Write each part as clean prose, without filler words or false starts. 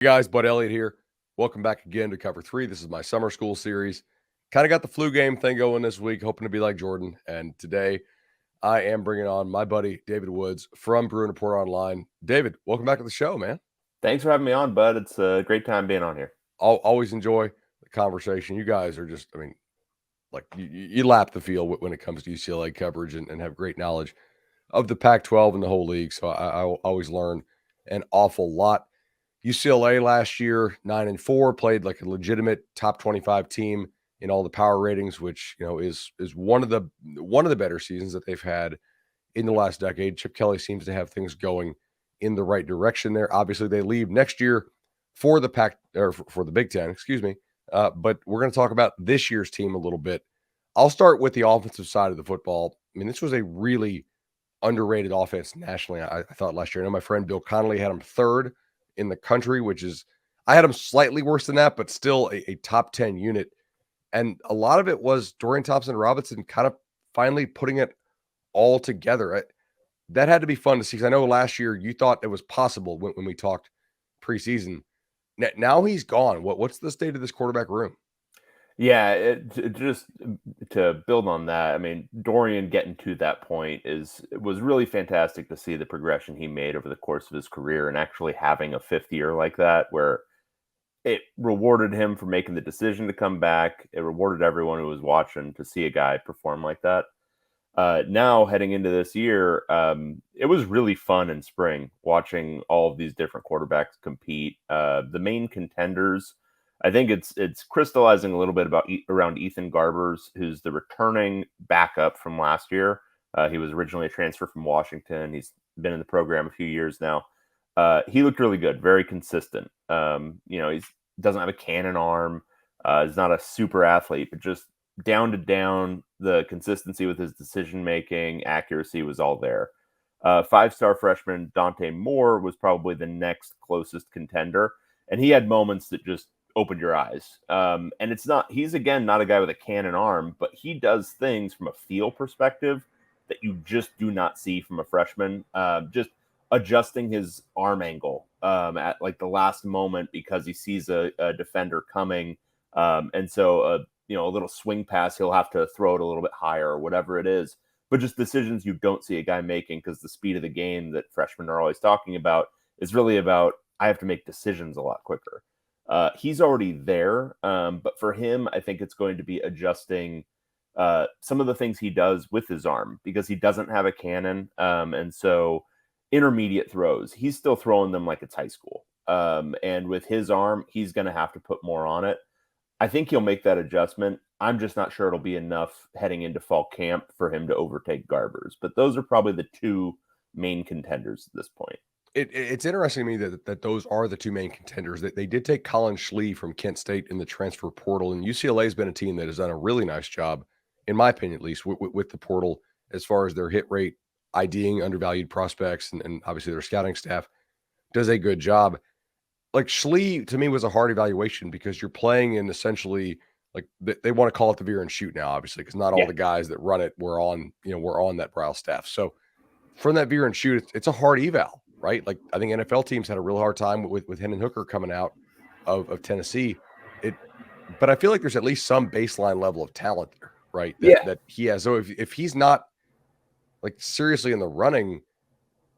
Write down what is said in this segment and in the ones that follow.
Hey guys, Bud Elliott here. Welcome back again to Cover 3. This is my summer school series. Kind of got the flu game thing going this week, hoping to be like Jordan. And today I am bringing on my buddy David Woods from Bruin Report Online. David, welcome back to the show, man. Thanks for having me on, bud. It's a great time being on here. I'll always enjoy the conversation. You guys are just, like you lap the field when it comes to UCLA coverage and have great knowledge of the Pac 12 and the whole league. So I always learn an awful lot. UCLA last year, 9-4, played like a legitimate top 25 team in all the power ratings, which is one of the better seasons that they've had in the last decade. Chip Kelly seems to have things going in the right direction there. Obviously, they leave next year for the Pac or for the Big Ten, excuse me. But we're going to talk about this year's team a little bit. I'll start with the offensive side of the football. I mean, this was a really underrated offense nationally. I thought last year. I know my friend Bill Connolly had him third in the country, which is I had him slightly worse than that, but still a top 10 unit. And a lot of it was Dorian Thompson-Robinson kind of finally putting it all together. That had to be fun to see because I know last year you thought it was possible when we talked preseason. Now he's gone. What's the state of this quarterback room? Yeah, just to build on that, I mean, Dorian getting to that point it was really fantastic to see the progression he made over the course of his career and actually having a fifth year like that where it rewarded him for making the decision to come back. It rewarded everyone who was watching to see a guy perform like that. Now heading into this year, it was really fun in spring watching all of these different quarterbacks compete. The main contenders, I think it's crystallizing a little bit around Ethan Garbers, who's the returning backup from last year. He was originally a transfer from Washington. He's been in the program a few years now. He looked really good, very consistent. He doesn't have a cannon arm. He's not a super athlete, but just down to down, the consistency with his decision making, accuracy was all there. Five-star freshman Dante Moore was probably the next closest contender, and he had moments that just opened your eyes. And he's again not a guy with a cannon arm, but he does things from a feel perspective that you just do not see from a freshman. Just adjusting his arm angle at like the last moment because he sees a defender coming, and so a little swing pass, he'll have to throw it a little bit higher or whatever it is. But just decisions you don't see a guy making because the speed of the game that freshmen are always talking about is really about I have to make decisions a lot quicker. He's already there, but for him, I think it's going to be adjusting some of the things he does with his arm because he doesn't have a cannon, and so intermediate throws, he's still throwing them like it's high school. And with his arm, he's going to have to put more on it. I think he'll make that adjustment. I'm just not sure it'll be enough heading into fall camp for him to overtake Garbers. But those are probably the two main contenders at this point. It's interesting to me that those are the two main contenders. They did take Colin Schlee from Kent State in the transfer portal, and UCLA has been a team that has done a really nice job, in my opinion at least, with the portal as far as their hit rate, IDing undervalued prospects, and obviously their scouting staff does a good job. Like Schlee to me was a hard evaluation because you're playing in essentially like they want to call it the veer and shoot now, obviously, because not all Yeah. the guys that run it were on that Brow staff. So from that veer and shoot, it's a hard eval, right? Like I think NFL teams had a real hard time with Hendon Hooker coming out of Tennessee. It, but I feel like there's at least some baseline level of talent there, right? Yeah. That he has. So if he's not like seriously in the running,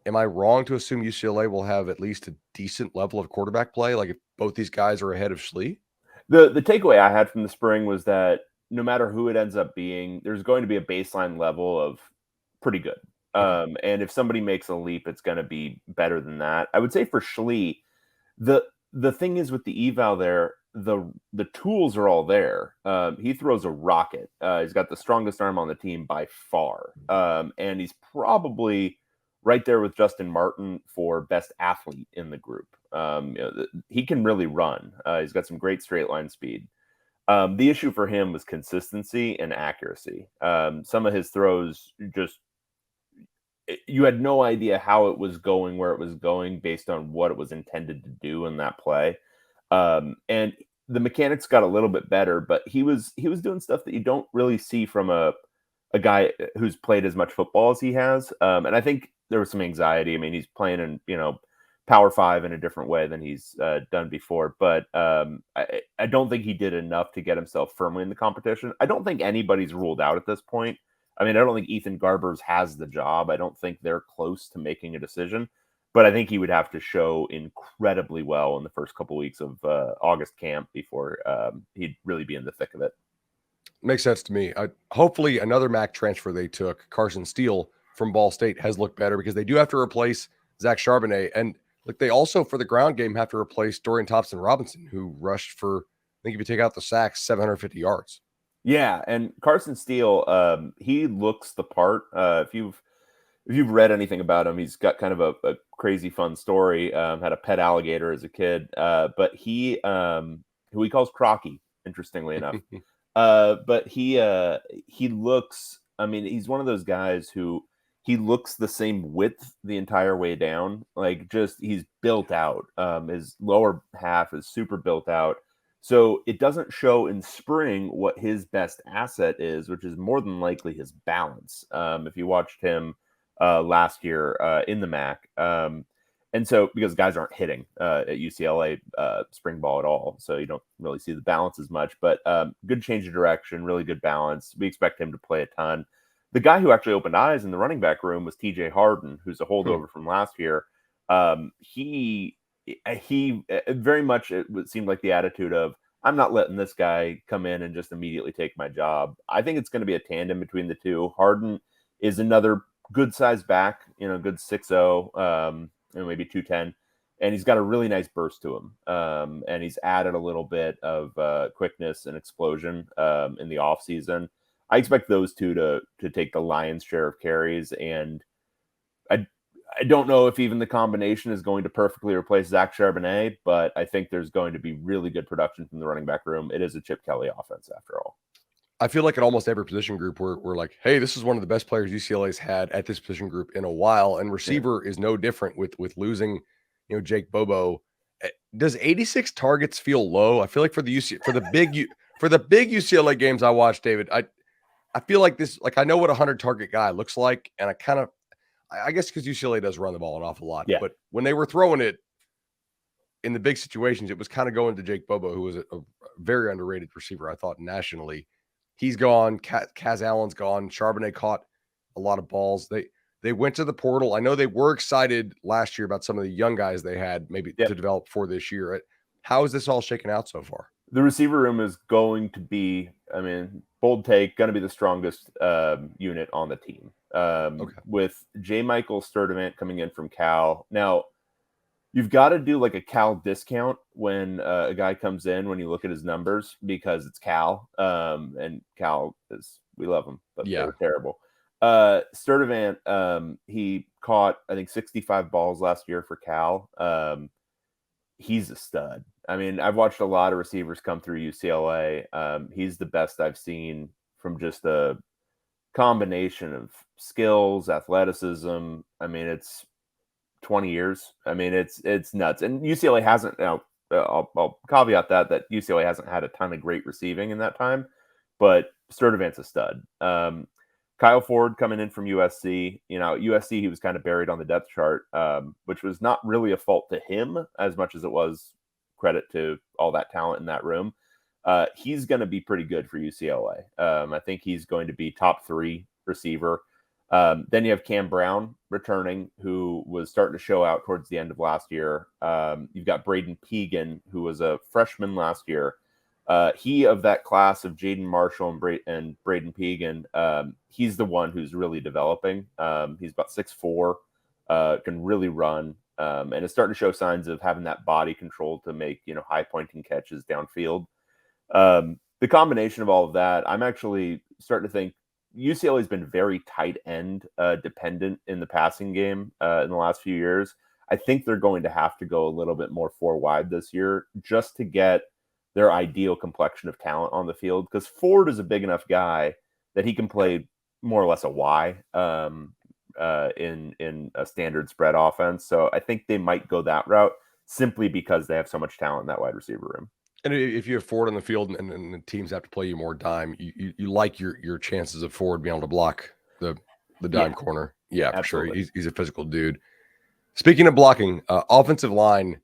am I wrong to assume UCLA will have at least a decent level of quarterback play? Like if both these guys are ahead of Schlee? The takeaway I had from the spring was that no matter who it ends up being, there's going to be a baseline level of pretty good. Okay. And if somebody makes a leap, it's going to be better than that. I would say for Schlee, the the thing is with the eval there, the tools are all there. He throws a rocket. He's got the strongest arm on the team by far, and he's probably right there with Justin Martin for best athlete in the group. He can really run. He's got some great straight line speed. The issue for him was consistency and accuracy. Some of his throws just you had no idea how it was going, where it was going, based on what it was intended to do in that play. And the mechanics got a little bit better, but he was doing stuff that you don't really see from a guy who's played as much football as he has. And I think there was some anxiety. I mean, he's playing in Power Five in a different way than he's done before. But I don't think he did enough to get himself firmly in the competition. I don't think anybody's ruled out at this point. I mean, I don't think Ethan Garbers has the job. I don't think they're close to making a decision. But I think he would have to show incredibly well in the first couple weeks of August camp before he'd really be in the thick of it. Makes sense to me. Hopefully, another MAC transfer they took, Carson Steele from Ball State, has looked better because they do have to replace Zach Charbonnet. And look, they also, for the ground game, have to replace Dorian Thompson Robinson, who rushed for, I think if you take out the sacks, 750 yards. Yeah, and Carson Steele, he looks the part. If you've read anything about him, he's got kind of a crazy fun story. Had a pet alligator as a kid, but he who he calls Crocky, interestingly enough. But he looks. I mean, he's one of those guys who he looks the same width the entire way down. Like, just he's built out. His lower half is super built out. So it doesn't show in spring what his best asset is, which is more than likely his balance. If you watched him last year in the MAC. And so, because guys aren't hitting at UCLA spring ball at all, so you don't really see the balance as much, but good change of direction, really good balance. We expect him to play a ton. The guy who actually opened eyes in the running back room was TJ Harden, who's a holdover from last year. He very much, it seemed like the attitude of, I'm not letting this guy come in and just immediately take my job. I think it's going to be a tandem between the two. Harden is another good size back, good 6'0", maybe 210, and he's got a really nice burst to him. And he's added a little bit of quickness and explosion in the offseason. I expect those two to take the lion's share of carries, and I don't know if even the combination is going to perfectly replace Zach Charbonnet, but I think there's going to be really good production from the running back room. It is a Chip Kelly offense after all. I feel like in almost every position group, we're like, hey, this is one of the best players UCLA's had at this position group in a while, and receiver is no different with losing, Jake Bobo. Does 86 targets feel low? I feel like for the big UCLA games I watched, David, I feel like this, like I know what a 100 target guy looks like, and I guess because UCLA does run the ball an awful lot, but when they were throwing it in the big situations, it was kind of going to Jake Bobo, who was a very underrated receiver, I thought, nationally. He's gone. Kaz Allen's gone. Charbonnet caught a lot of balls. They went to the portal. I know they were excited last year about some of the young guys they had maybe to develop for this year. How is this all shaken out so far? The receiver room is going to be, bold take, going to be the strongest unit on the team. With J. Michael Sturdivant coming in from Cal. Now, you've got to do like a Cal discount when a guy comes in, when you look at his numbers, because it's Cal. And Cal we love him, but they're terrible. Sturdivant, he caught, I think, 65 balls last year for Cal. He's a stud. I've watched a lot of receivers come through UCLA. He's the best I've seen from just a combination of skills, athleticism. It's 20 years. It's nuts. And UCLA hasn't, I'll caveat that UCLA hasn't had a ton of great receiving in that time, but Sturdivant's a stud. Kyle Ford coming in from USC. USC, he was kind of buried on the depth chart, which was not really a fault to him as much as it was credit to all that talent in that room. He's going to be pretty good for UCLA. I think he's going to be top 3 receiver. Then you have Cam Brown returning, who was starting to show out towards the end of last year. You've got Braden Pegan, who was a freshman last year. He, of that class of Jaden Marshall and Braden Pegan, he's the one who's really developing. He's about 6'4", can really run, and is starting to show signs of having that body control to make high pointing catches downfield. The combination of all of that, I'm actually starting to think UCLA has been very tight end dependent in the passing game in the last few years. I think they're going to have to go a little bit more 4 wide this year just to get their ideal complexion of talent on the field, because Ford is a big enough guy that he can play more or less a Y in a standard spread offense. So I think they might go that route simply because they have so much talent in that wide receiver room. And if you have Ford on the field and the teams have to play you more dime, you like your chances of Ford being able to block the dime corner. Yeah, for sure. He's a physical dude. Speaking of blocking, offensive line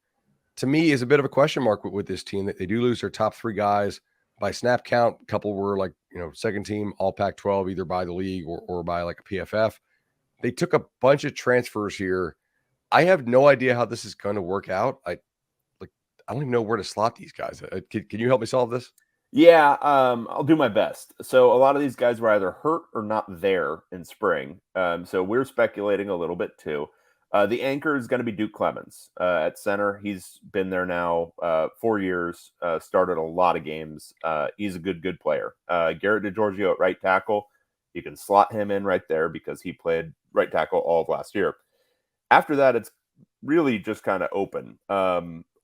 to me is a bit of a question mark with this team. That they do lose their top three guys by snap count. A couple were like second team All Pac-12, either by the league or by like a PFF. They took a bunch of transfers here. I have no idea how this is going to work out. Like I don't even know where to slot these guys. Can you help me solve this? Yeah, I'll do my best. So a lot of these guys were either hurt or not there in spring. So we're speculating a little bit too. The anchor is going to be Duke Clemens at center. He's been there now 4 years. Started a lot of games. He's a good player. Garrett DeGiorgio at right tackle. You can slot him in right there because he played right tackle all of last year. After that, it's really just kind of open.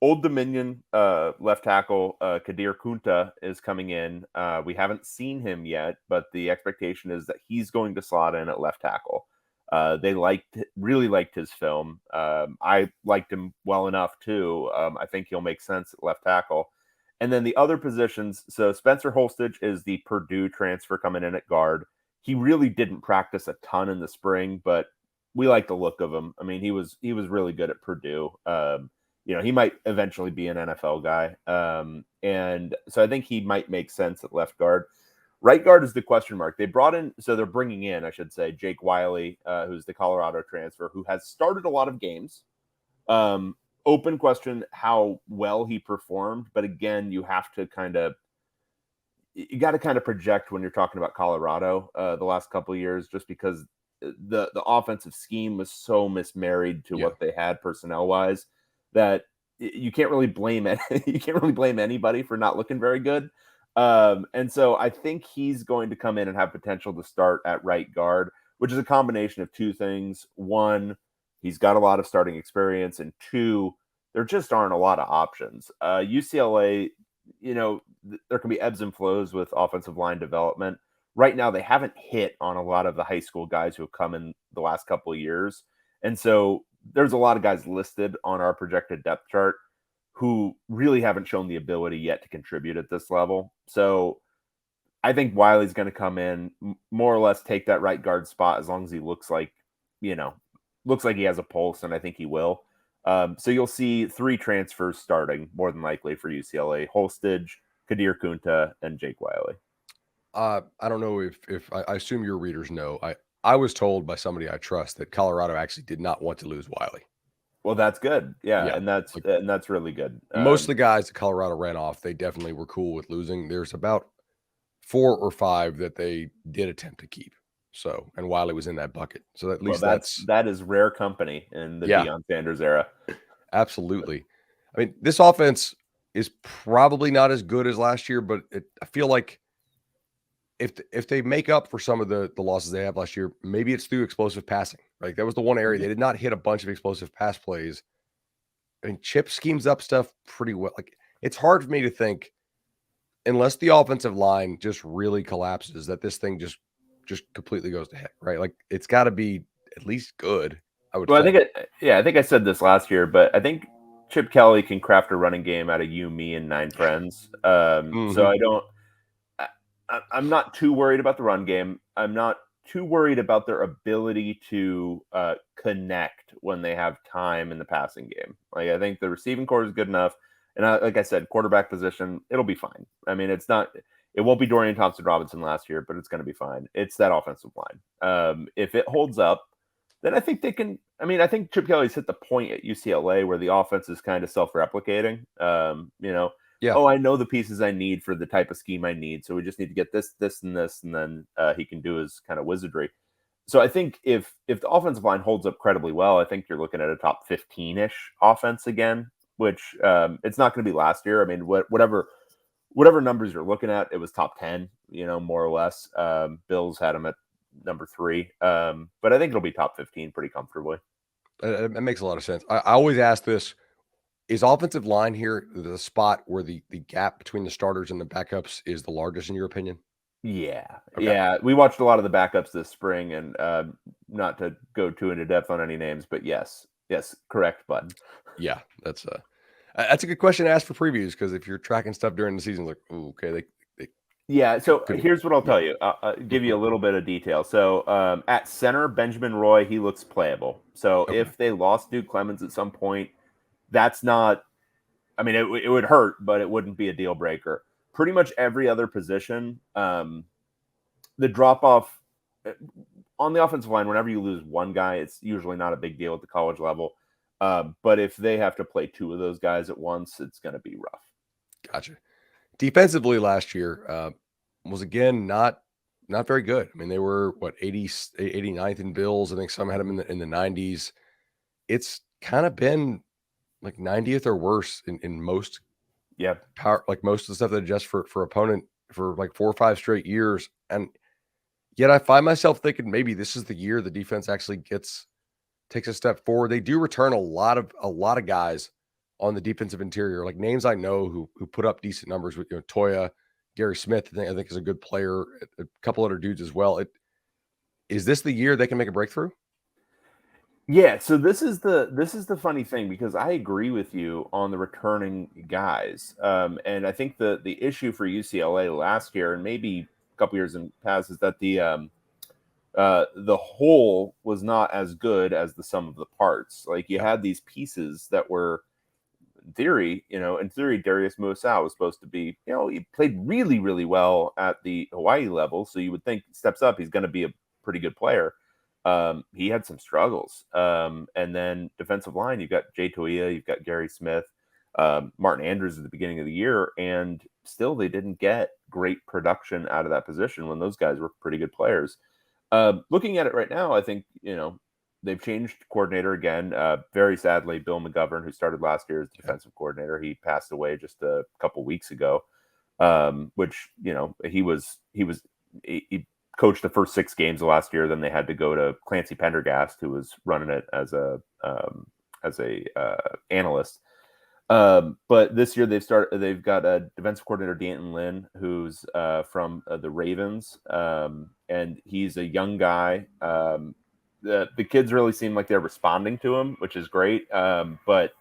Old Dominion left tackle Kadir Kunta is coming in. We haven't seen him yet, but the expectation is that he's going to slot in at left tackle. They really liked his film. I liked him well enough too. I think he'll make sense at left tackle. And then the other positions. So Spencer Holstage is the Purdue transfer coming in at guard. He really didn't practice a ton in the spring, but we like the look of him. I mean, he was really good at Purdue. He might eventually be an NFL guy. And so I think he might make sense at left guard. Right guard is the question mark. They're bringing in, I should say, Jake Wiley, who's the Colorado transfer, who has started a lot of games. Open question how well he performed, but again, you got to kind of project when you're talking about Colorado the last couple of years, just because the offensive scheme was so mismarried to what they had personnel wise that you can't really blame it. You can't really blame anybody for not looking very good. And so I think he's going to come in and have potential to start at right guard, which is a combination of two things. One, he's got a lot of starting experience, and two, there just aren't a lot of options. UCLA, there can be ebbs and flows with offensive line development. Right now, they haven't hit on a lot of the high school guys who have come in the last couple of years. And so there's a lot of guys listed on our projected depth chart who really haven't shown the ability yet to contribute at this level. So I think Wiley's going to come in, more or less take that right guard spot as long as he looks like he has a pulse, and I think he will. So you'll see 3 transfers starting more than likely for UCLA: Holstage, Kadir Kunta, and Jake Wiley. I don't know if I assume your readers know. I was told by somebody I trust that Colorado actually did not want to lose Wiley. Well, that's good. Yeah, Yeah, and that's really good. Most of the guys that Colorado ran off, they definitely were cool with losing. There's about 4 or 5 that they did attempt to keep. So, and Wiley was in that bucket. So at least that is rare company in the Deion Sanders era. Absolutely. I mean, this offense is probably not as good as last year, but I feel like if they make up for some of the losses they have last year, maybe it's through explosive passing. Like that was the one area they did not hit a bunch of explosive pass plays. I mean, Chip schemes up stuff pretty well. Like it's hard for me to think, unless the offensive line just really collapses, that this thing just completely goes to heck, right? Like it's got to be at least good. I would. Well, think. I think I said this last year, but I think Chip Kelly can craft a running game out of you, me, and 9 friends. So I'm not too worried about the run game. I'm not too worried about their ability to connect when they have time in the passing game. Like I think the receiving core is good enough, and like I said, quarterback position, it'll be fine. I mean, it won't be Dorian Thompson-Robinson last year, but it's going to be fine. It's that offensive line. If it holds up, then I think they can. I mean, I think Chip Kelly's hit the point at UCLA where the offense is kind of self-replicating. Yeah. Oh, I know the pieces I need for the type of scheme I need. So we just need to get this, and this, and then he can do his kind of wizardry. So I think if the offensive line holds up credibly well, I think you're looking at a top 15-ish offense again, which it's not going to be last year. I mean, whatever numbers you're looking at, it was top 10, more or less. Bills had him at number 3. But I think it'll be top 15 pretty comfortably. It makes a lot of sense. I always ask this. Is offensive line here the spot where the gap between the starters and the backups is the largest in your opinion? Yeah. Okay. Yeah. We watched a lot of the backups this spring, and not to go too into depth on any names, but yes, correct, bud. Yeah, that's a good question to ask for previews, because if you're tracking stuff during the season, like, ooh, okay, Yeah, so Couldn't. here's what I'll Yeah. tell you. I'll give Mhm. you a little bit of detail. So at center, Benjamin Roy, he looks playable. So Okay. if they lost Duke Clemens at some point, that's not. I mean, it would hurt, but it wouldn't be a deal breaker. Pretty much every other position, the drop off on the offensive line. Whenever you lose one guy, it's usually not a big deal at the college level. But if they have to play two of those guys at once, it's going to be rough. Gotcha. Defensively last year, was again not very good. I mean, they were what 89th in bills. I think some had them in the 90s. It's kind of been like 90th or worse in most Yeah, power, like most of the stuff that adjusts for opponent for like 4 or 5 straight years. And yet I find myself thinking maybe this is the year the defense actually takes a step forward. They do return a lot of guys on the defensive interior, like names I know who put up decent numbers with Toya, Gary Smith. I think is a good player. A couple other dudes as well. Is this the year they can make a breakthrough? yeah. So this is the funny thing because I agree with you on the returning guys, and I think the issue for UCLA last year and maybe a couple years in past is that the whole was not as good as the sum of the parts. Like you Yeah, had these pieces that were in theory, Darius Muasau was supposed to be, he played really, really well at the Hawaii level. So you would think steps up, he's going to be a pretty good player. He had some struggles. And then defensive line, you've got Jay Toia, you've got Gary Smith, Martin Andrews at the beginning of the year, and still they didn't get great production out of that position when those guys were pretty good players. Looking at it right now, I think they've changed coordinator again. Very sadly, Bill McGovern, who started last year as yeah, defensive coordinator, he passed away just a couple weeks ago. Which he coached the first 6 games of last year. Then they had to go to Clancy Pendergast, who was running it as a analyst. But this year they've got a defensive coordinator, Danton Lynn, who's from the Ravens, and he's a young guy. The kids really seem like they're responding to him, which is great. But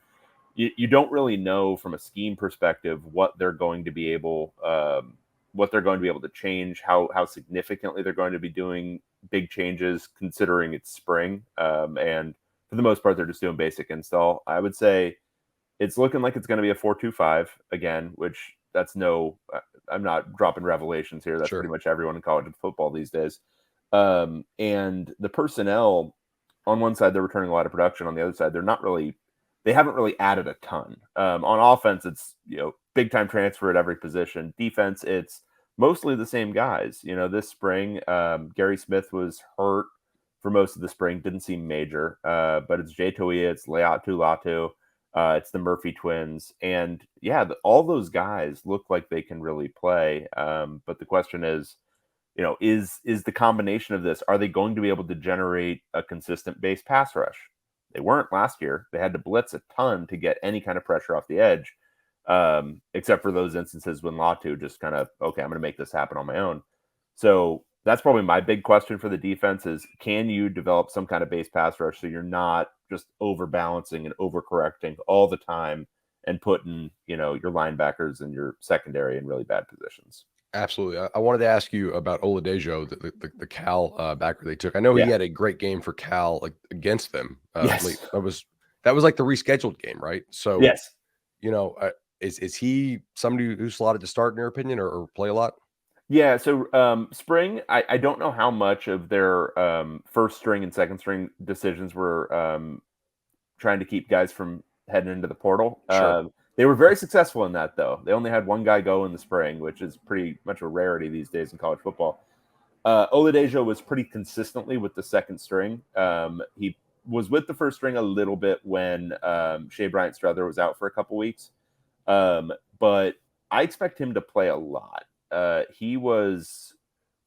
you don't really know from a scheme perspective what they're going to be able to change, how significantly they're going to be doing big changes, considering it's spring. And for the most part, they're just doing basic install. I would say it's looking like it's going to be a 4-2-5 again, which that's no. I'm not dropping revelations here. That's pretty sure, much everyone in college football these days. And the personnel on one side, they're returning a lot of production. On the other side, they haven't really added a ton. On offense, it's big time transfer at every position. Defense, it's mostly the same guys. This spring, Gary Smith was hurt for most of the spring, didn't seem major. But it's Jay Toia, it's Leatu Latu. It's the Murphy twins, and yeah, all those guys look like they can really play. But the question is, is the combination of this? Are they going to be able to generate a consistent base pass rush? They weren't last year. They had to blitz a ton to get any kind of pressure off the edge, except for those instances when Latu just kind of, okay, I'm going to make this happen on my own. So that's probably my big question for the defense is, can you develop some kind of base pass rush so you're not just overbalancing and overcorrecting all the time and putting, your linebackers and your secondary in really bad positions? absolutely. I wanted to ask you about Oladejo, the Cal backer they took. I know he Yeah. had a great game for Cal, like against them. Yes. That was like the rescheduled game, right? So Yes. you know, is he somebody who's slotted to start in your opinion, or play a lot? Yeah, so spring, I don't know how much of their first string and second string decisions were trying to keep guys from heading into the portal. Sure. They were very successful in that, though. They only had one guy go in the spring, which is pretty much a rarity these days in college football. Oladejo was pretty consistently with the second string. He was with the first string a little bit when Shea Bryant Strother was out for a couple weeks. But I expect him to play a lot. He was,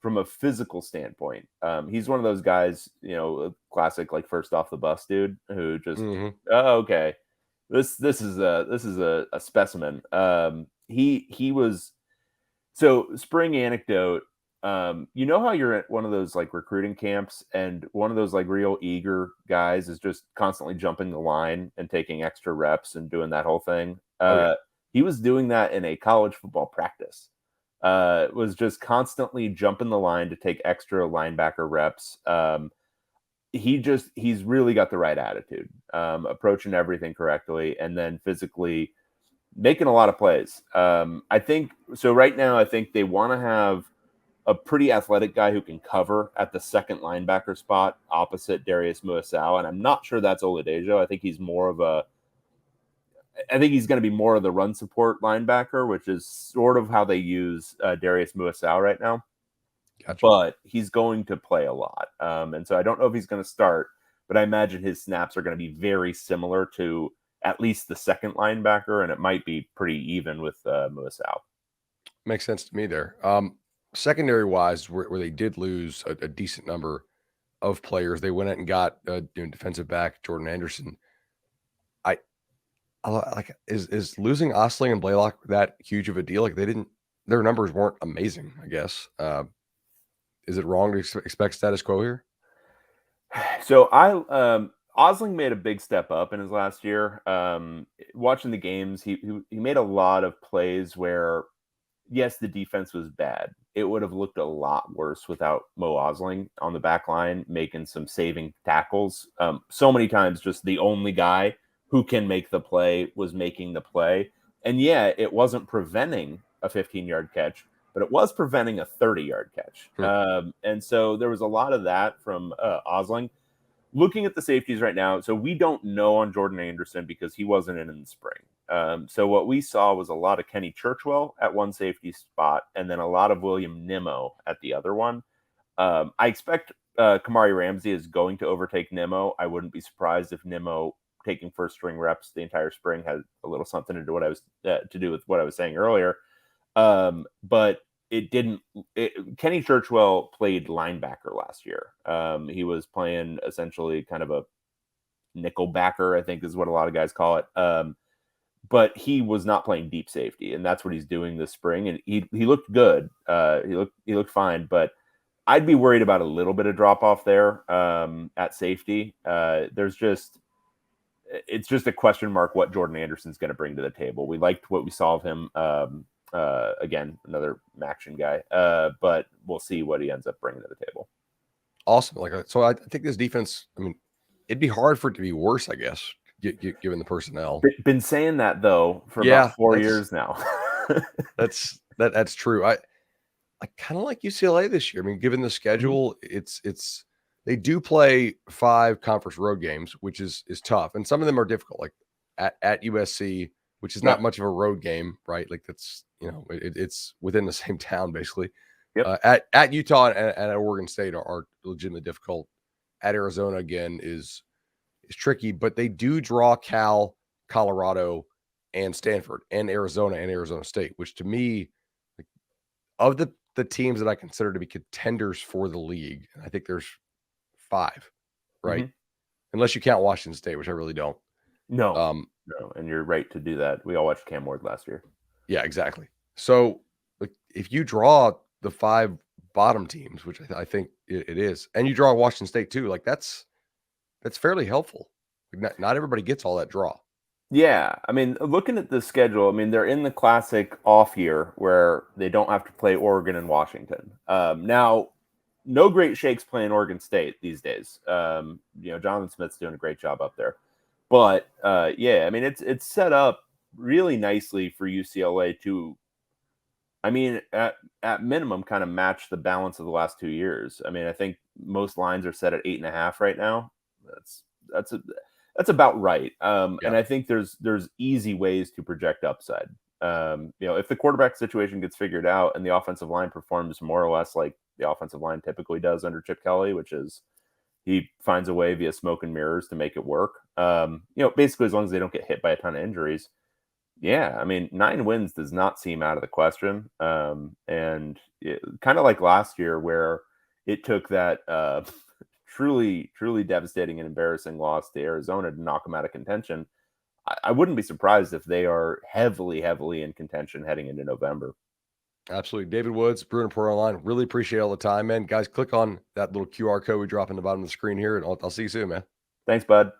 from a physical standpoint, he's one of those guys, a classic like first off the bus dude who just, Mhm. oh, okay, this is a specimen. He was so spring anecdote. How you're at one of those like recruiting camps and one of those like real eager guys is just constantly jumping the line and taking extra reps and doing that whole thing. Oh, yeah. He was doing that in a college football practice. was just constantly jumping the line to take extra linebacker reps. He's really got the right attitude, approaching everything correctly, and then physically making a lot of plays. I think so. Right now, I think they want to have a pretty athletic guy who can cover at the second linebacker spot opposite Darius Muasau, and I'm not sure that's Oladejo. I think he's more of a I think he's going to be more of the run support linebacker, which is sort of how they use Darius Muasau right now. Gotcha. But he's going to play a lot. And so I don't know if he's going to start, but I imagine his snaps are going to be very similar to at least the second linebacker, and it might be pretty even with Muasau. Makes sense to me there. Secondary wise, where they did lose a decent number of players, they went out and got defensive back Jordan Anderson. I, like is losing Osling and Blaylock that huge of a deal? Like their numbers weren't amazing. I guess. Is it wrong to expect status quo here? So Osling made a big step up in his last year. Watching the games, he made a lot of plays where, yes, the defense was bad. It would have looked a lot worse without Mo Osling on the back line making some saving tackles. So many times, just the only guy who can make the play was making the play. And yeah, it wasn't preventing a 15-yard catch, but it was preventing a 30-yard catch. Hmm. And so there was a lot of that from Osling. Looking at the safeties right now, so we don't know on Jordan Anderson because he wasn't in the spring. So what we saw was a lot of Kenny Churchwell at one safety spot, and then a lot of William Nimmo at the other one. I expect Kamari Ramsey is going to overtake Nimmo. I wouldn't be surprised if Nimmo taking first string reps the entire spring had a little something to do with what I was saying earlier. But it didn't. Kenny Churchwell played linebacker last year. He was playing essentially kind of a nickel backer, I think is what a lot of guys call it. But he was not playing deep safety, and that's what he's doing this spring. And he looked good. He looked fine, but I'd be worried about a little bit of drop off there at safety. It's just a question mark what Jordan Anderson's going to bring to the table. We liked what we saw of him. Again, another Maction guy, but we'll see what he ends up bringing to the table. Awesome. So I think this defense, I mean, it'd be hard for it to be worse, I guess, given the personnel. Been saying that though for Yeah, about 4 years now. that's true. I kind of like UCLA this year. I mean, given the schedule, they do play 5 conference road games, which is tough, and some of them are difficult. Like at USC, which is not much of a road game, right? Like that's it's within the same town basically. Yep. At Utah and at Oregon State are legitimately difficult. At Arizona again is tricky, but they do draw Cal, Colorado, and Stanford, and Arizona State, which to me, like, of the teams that I consider to be contenders for the league, and I think there's 5, right? Mm-hmm. Unless you count Washington State, which I really don't. No, and you're right to do that. We all watched Cam Ward last year. Yeah, exactly. So, like, if you draw the 5 bottom teams, which I think it is, and you draw Washington State too, like that's fairly helpful. Like, not everybody gets all that draw. Yeah, I mean, looking at the schedule, I mean, they're in the classic off year where they don't have to play Oregon and Washington. Now, no great shakes playing Oregon State these days. Jonathan Smith's doing a great job up there. But yeah, I mean, it's set up really nicely for UCLA to, I mean, at minimum, kind of match the balance of the last 2 years. I mean, I think most lines are set at 8.5 right now. That's about right. Yeah. And I think there's easy ways to project upside. If the quarterback situation gets figured out and the offensive line performs more or less like the offensive line typically does under Chip Kelly, which is he finds a way via smoke and mirrors to make it work. Basically as long as they don't get hit by a ton of injuries. Yeah, I mean, 9 wins does not seem out of the question. And kind of like last year where it took that truly, truly devastating and embarrassing loss to Arizona to knock them out of contention. I wouldn't be surprised if they are heavily, heavily in contention heading into November. Absolutely. David Woods, Bruin Report Online. Really appreciate all the time, man. Guys, click on that little QR code we drop in the bottom of the screen here, and I'll see you soon, man. Thanks, bud.